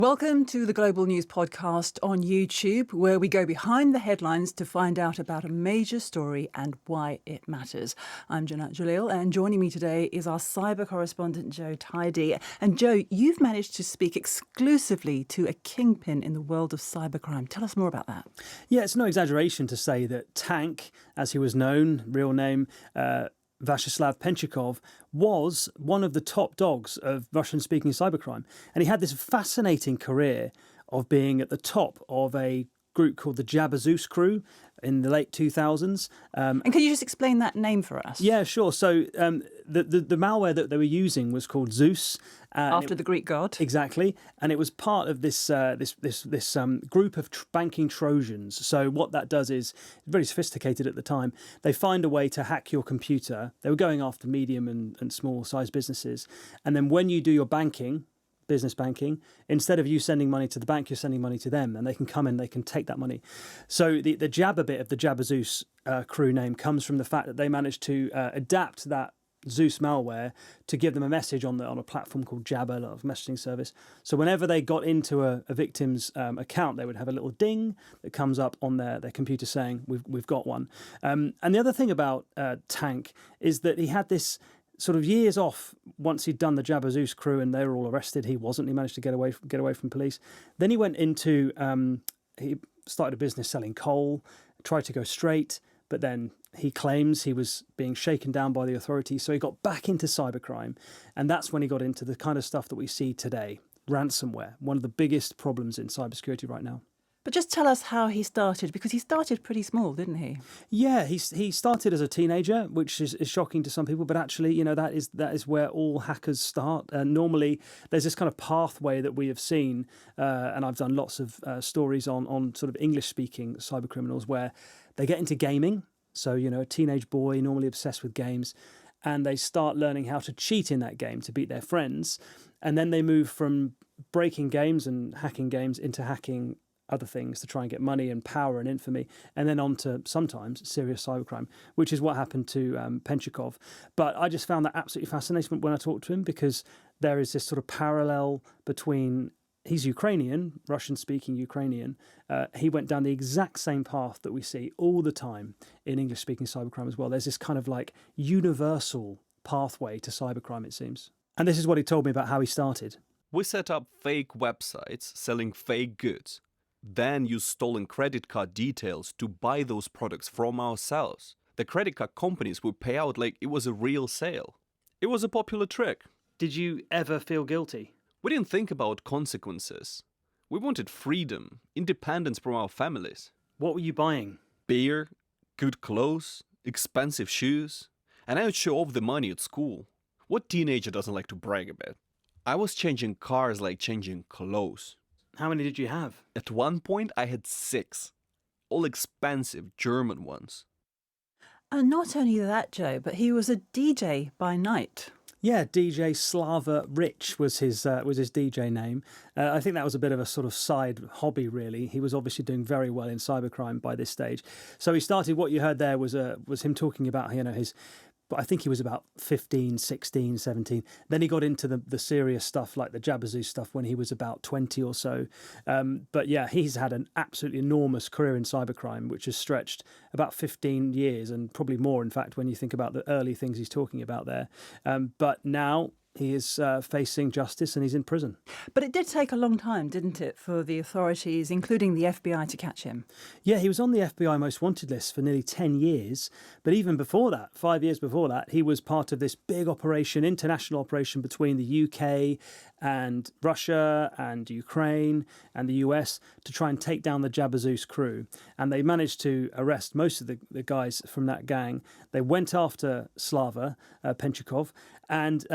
Welcome to the Global News Podcast on YouTube, where we go behind the headlines to find out about a major story and why it matters. I'm Janat Jalil, and joining me today is our cyber correspondent, Joe Tidy. And Joe, you've managed to speak exclusively to a kingpin in the world of cybercrime. Tell us more about that. Yeah, it's no exaggeration to say that Tank, as he was known, real name, Vyacheslav Penchukov, was one of the top dogs of Russian-speaking cybercrime. And he had this fascinating career of being at the top of a group called the Jabber Zeus crew in the late 2000s. And can you just explain that name for us? Yeah, sure. So the malware that they were using was called Zeus. After the Greek god. Exactly. And it was part of this group of banking Trojans. So what that does is, very sophisticated at the time, they find a way to hack your computer. They were going after medium and small size businesses. And then when you do your banking, business banking, instead of you sending money to the bank, you're sending money to them, and they can come in, they can take that money. So the Jabber bit of the Jabber Zeus crew name comes from the fact that they managed to adapt that Zeus malware to give them a message on a platform called Jabber, a messaging service. So whenever they got into a victim's account, they would have a little ding that comes up on their computer saying, we've got one. And the other thing about Tank is that he had this sort of years off once he'd done the Jabber Zeus crew and they were all arrested. He wasn't. He managed to get away from police. Then he went into, he started a business selling coal, tried to go straight, but then he claims he was being shaken down by the authorities. So he got back into cybercrime. And that's when he got into the kind of stuff that we see today, ransomware, one of the biggest problems in cybersecurity right now. But just tell us how he started, because he started pretty small, didn't he? Yeah, he started as a teenager, which is shocking to some people, but actually, you know, that is where all hackers start. Normally, there's this kind of pathway that we have seen, and I've done lots of stories on sort of English-speaking cybercriminals where they get into gaming. So, you know, a teenage boy normally obsessed with games, and they start learning how to cheat in that game to beat their friends, and then they move from breaking games and hacking games into hacking other things to try and get money and power and infamy, and then on to sometimes serious cybercrime, which is what happened to Penchukov. But I just found that absolutely fascinating when I talked to him, because there is this sort of parallel between, he's Ukrainian, Russian-speaking Ukrainian. He went down the exact same path that we see all the time in English-speaking cybercrime as well. There's this kind of like universal pathway to cybercrime, it seems. And this is what he told me about how he started. We set up fake websites selling fake goods, then use stolen credit card details to buy those products from ourselves. The credit card companies would pay out like it was a real sale. It was a popular trick. Did you ever feel guilty? We didn't think about consequences. We wanted freedom, independence from our families. What were you buying? Beer, good clothes, expensive shoes. And I would show off the money at school. What teenager doesn't like to brag a bit? I was changing cars like changing clothes. How many did you have? At one point, I had 6. All expensive German ones. And not only that, Joe, but he was a DJ by night. Yeah, DJ Slava Rich was his DJ name. I think that was a bit of a sort of side hobby, really. He was obviously doing very well in cybercrime by this stage. So he started, what you heard there was him talking about, you know, his... But I think he was about 15, 16, 17. Then he got into the serious stuff like the Jabber Zeus stuff when he was about 20 or so. But yeah, he's had an absolutely enormous career in cybercrime, which has stretched about 15 years and probably more, in fact, when you think about the early things he's talking about there. But now he is facing justice and he's in prison. But it did take a long time, didn't it, for the authorities, including the FBI, to catch him? Yeah, he was on the FBI most wanted list for nearly 10 years. But even before that, 5 years before that, he was part of this big operation, international operation between the UK and Russia and Ukraine and the US to try and take down the Jabber Zeus crew. And they managed to arrest most of the guys from that gang. They went after Slava Penchukov, and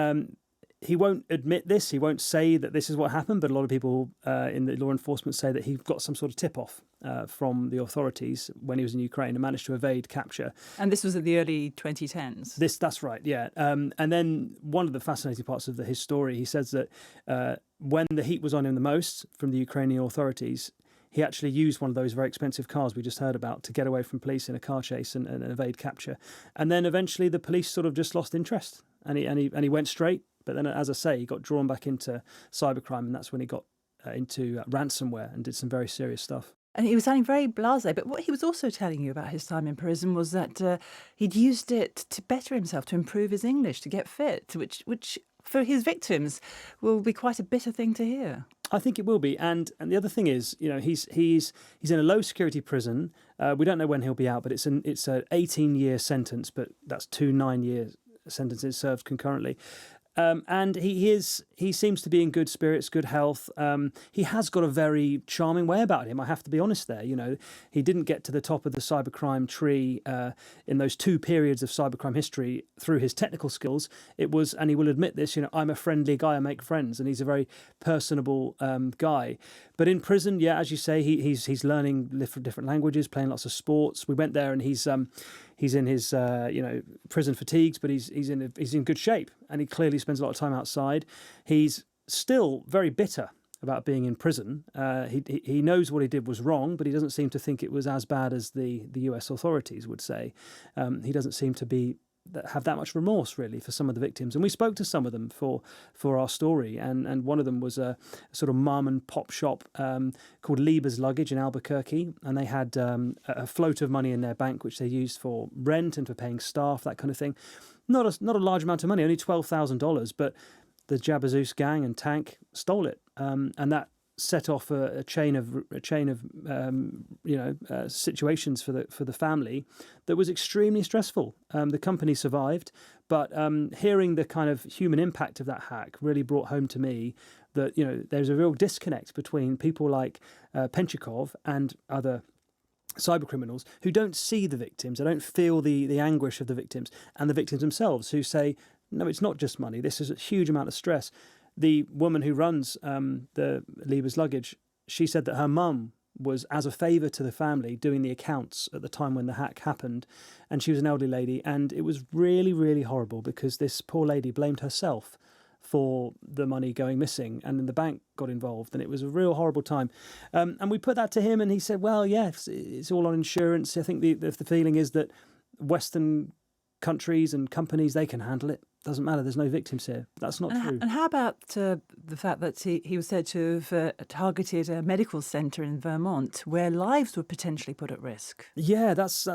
he won't admit this. He won't say that this is what happened, but a lot of people in the law enforcement say that he got some sort of tip-off from the authorities when he was in Ukraine and managed to evade capture. And this was in the early 2010s? That's right, yeah. And then one of the fascinating parts of his story, he says that when the heat was on him the most from the Ukrainian authorities, he actually used one of those very expensive cars we just heard about to get away from police in a car chase and evade capture. And then eventually the police sort of just lost interest and he went straight. But then, as I say, he got drawn back into cybercrime, and that's when he got into ransomware and did some very serious stuff. And he was sounding very blasé, but what he was also telling you about his time in prison was that he'd used it to better himself, to improve his English, to get fit, which for his victims will be quite a bitter thing to hear. I think it will be, and the other thing is, he's in a low security prison. We don't know when he'll be out, but it's an 18-year sentence, but that's 2 9-year sentences served concurrently. And he seems to be in good spirits, good health. He has got a very charming way about him. I have to be honest there. He didn't get to the top of the cybercrime tree in those 2 periods of cybercrime history through his technical skills. It was, and he will admit this, I'm a friendly guy. I make friends, and he's a very personable guy. But in prison, yeah, as you say, he's learning different languages, playing lots of sports. We went there, and he's in his prison fatigues, but he's in good shape, and he clearly spends a lot of time outside. He's still very bitter about being in prison. He knows what he did was wrong, but he doesn't seem to think it was as bad as the US authorities would say. He doesn't seem to have that much remorse really for some of the victims, and we spoke to some of them for our story, and one of them was a sort of mum and pop shop called Lieber's Luggage in Albuquerque, and they had a float of money in their bank which they used for rent and for paying staff, that kind of thing. Not a large amount of money, only $12,000, but the Jabber Zeus gang and tank stole it, and that set off a chain of situations for the family that was extremely stressful. The company survived, but hearing the kind of human impact of that hack really brought home to me that there's a real disconnect between people like Penchukov and other cybercriminals who don't see the victims, they don't feel the anguish of the victims, and the victims themselves who say, no, it's not just money, this is a huge amount of stress. The woman who runs the Lieber's Luggage, she said that her mum was, as a favour to the family, doing the accounts at the time when the hack happened, and she was an elderly lady, and it was really, really horrible because this poor lady blamed herself for the money going missing, and then the bank got involved, and it was a real horrible time. And we put that to him, and he said, well, yes, it's all on insurance. I think the feeling is that Western countries and companies, they can handle it. Doesn't matter, there's no victims here. That's not true. And how about the fact that he was said to have targeted a medical centre in Vermont where lives were potentially put at risk? Yeah, that's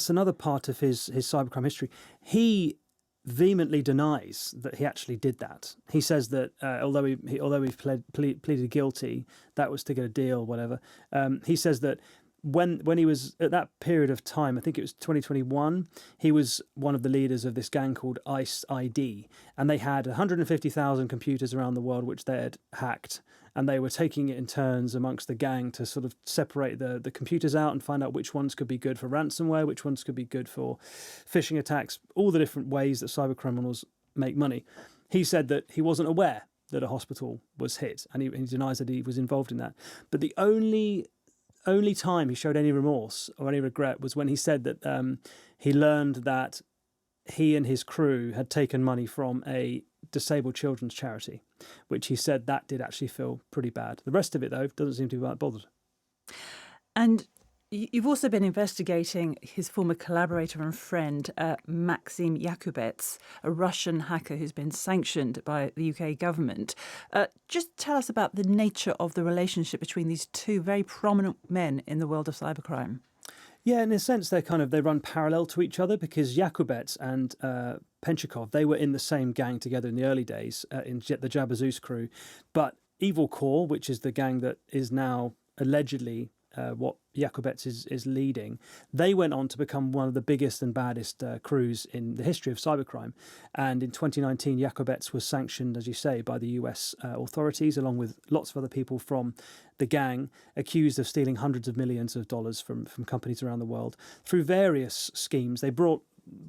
another part of his cybercrime history. He vehemently denies that he actually did that. He says that although he pleaded guilty, that was to get a deal, whatever. He says that when he was at that period of time, I think it was 2021, he was one of the leaders of this gang called ICE ID, and they had 150,000 computers around the world which they had hacked, and they were taking it in turns amongst the gang to sort of separate the computers out and find out which ones could be good for ransomware, which ones could be good for phishing attacks, all the different ways that cybercriminals make money. He said that he wasn't aware that a hospital was hit, and he denies that he was involved in that. But the only time he showed any remorse or any regret was when he said that he learned that he and his crew had taken money from a disabled children's charity, which he said that did actually feel pretty bad. The rest of it, though, doesn't seem to be that bothered. And you've also been investigating his former collaborator and friend, Maxim Yakubets, a Russian hacker who's been sanctioned by the UK government. Just tell us about the nature of the relationship between these two very prominent men in the world of cybercrime. Yeah, in a sense, they run parallel to each other because Yakubets and Penchukov, they were in the same gang together in the early days in the Jabber Zeus crew. But Evil Corp, which is the gang that is now allegedly what Yakubets is leading, they went on to become one of the biggest and baddest crews in the history of cybercrime. And in 2019, Yakubets was sanctioned, as you say, by the US authorities, along with lots of other people from the gang, accused of stealing hundreds of millions of dollars from companies around the world through various schemes. They brought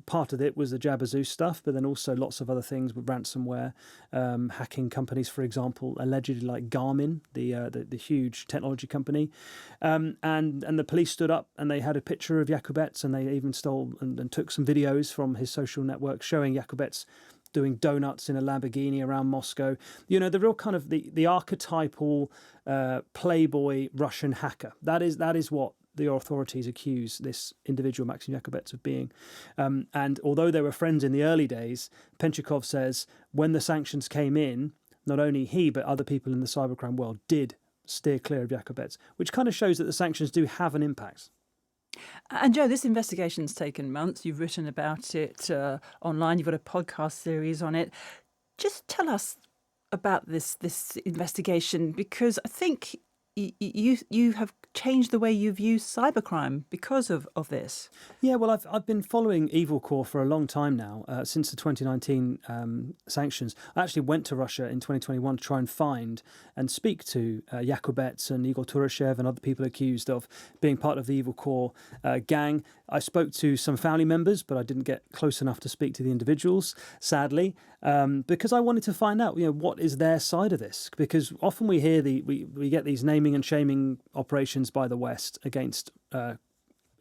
part of it was the Jabber Zeus stuff, but then also lots of other things with ransomware, hacking companies, for example, allegedly like Garmin, the huge technology company, and the police stood up and they had a picture of Yakubets, and they even stole and took some videos from his social network showing Yakubets doing donuts in a Lamborghini around Moscow. The real kind of the archetypal playboy Russian hacker. That is what the authorities accuse this individual, Maxim Yakubets, of being. And although they were friends in the early days, Penchukov says when the sanctions came in, not only he, but other people in the cybercrime world did steer clear of Jacobets, which kind of shows that the sanctions do have an impact. And Joe, this investigation's taken months. You've written about it online. You've got a podcast series on it. Just tell us about this investigation, because I think you have changed the way you view cybercrime because of this. Yeah, well, I've been following Evil Corp for a long time now, since the 2019 sanctions. I actually went to Russia in 2021 to try and find and speak to Jacobets and Igor Turashev and other people accused of being part of the Evil Corp gang. I spoke to some family members, but I didn't get close enough to speak to the individuals, sadly, because I wanted to find out, what is their side of this? Because often we hear we get these naming and shaming operations by the West against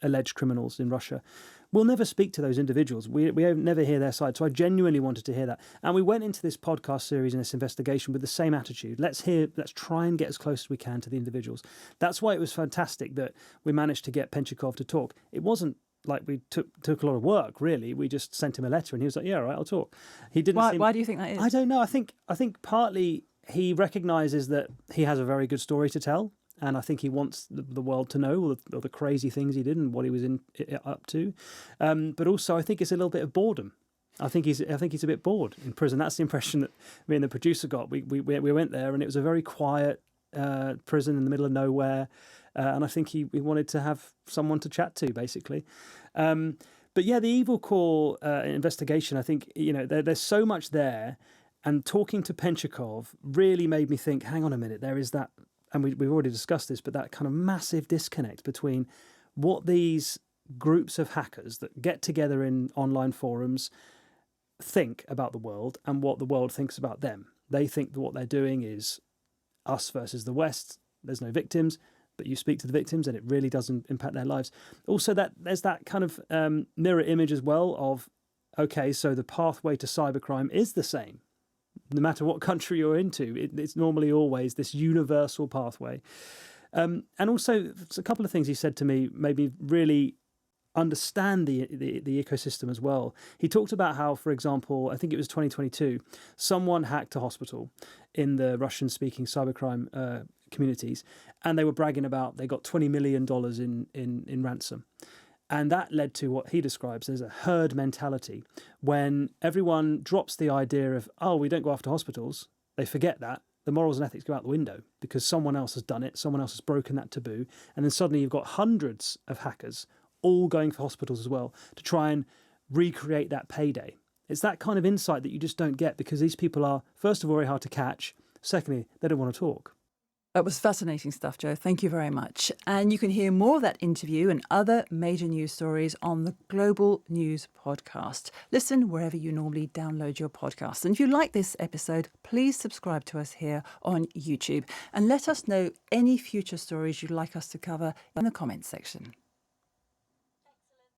alleged criminals in Russia. We'll never speak to those individuals. We never hear their side. So I genuinely wanted to hear that. And we went into this podcast series and this investigation with the same attitude. Let's try and get as close as we can to the individuals. That's why it was fantastic that we managed to get Penchukov to talk. It wasn't like we took a lot of work, really. We just sent him a letter and he was like, yeah, all right, I'll talk. He didn't. Why do you think that is? I don't know. I think partly he recognises that he has a very good story to tell. And I think he wants the world to know all the crazy things he did and what he was up to. But also, I think it's a little bit of boredom. I think he's a bit bored in prison. That's the impression that me and the producer got. We went there and it was a very quiet prison in the middle of nowhere. And I think he wanted to have someone to chat to, basically. But yeah, the Evil Corp investigation, I think, there's so much there. And talking to Penchukov really made me think, hang on a minute, there is that, and we've already discussed this, but that kind of massive disconnect between what these groups of hackers that get together in online forums think about the world and what the world thinks about them. They think that what they're doing is us versus the West. There's no victims, but you speak to the victims and it really doesn't impact their lives. Also, that there's that kind of mirror image as well of, okay, so the pathway to cybercrime is the same. No matter what country you're into, it's normally always this universal pathway. And also, a couple of things he said to me made me really understand the ecosystem as well. He talked about how, for example, I think it was 2022, someone hacked a hospital in the Russian-speaking cybercrime communities, and they were bragging about they got $20 million in ransom. And that led to what he describes as a herd mentality, when everyone drops the idea of, oh, we don't go after hospitals. They forget that. The morals and ethics go out the window because someone else has done it. Someone else has broken that taboo. And then suddenly you've got hundreds of hackers all going for hospitals as well to try and recreate that payday. It's that kind of insight that you just don't get because these people are, first of all, very hard to catch. Secondly, they don't want to talk. That was fascinating stuff, Joe. Thank you very much. And you can hear more of that interview and other major news stories on the Global News Podcast. Listen wherever you normally download your podcasts. And if you like this episode, please subscribe to us here on YouTube and let us know any future stories you'd like us to cover in the comments section.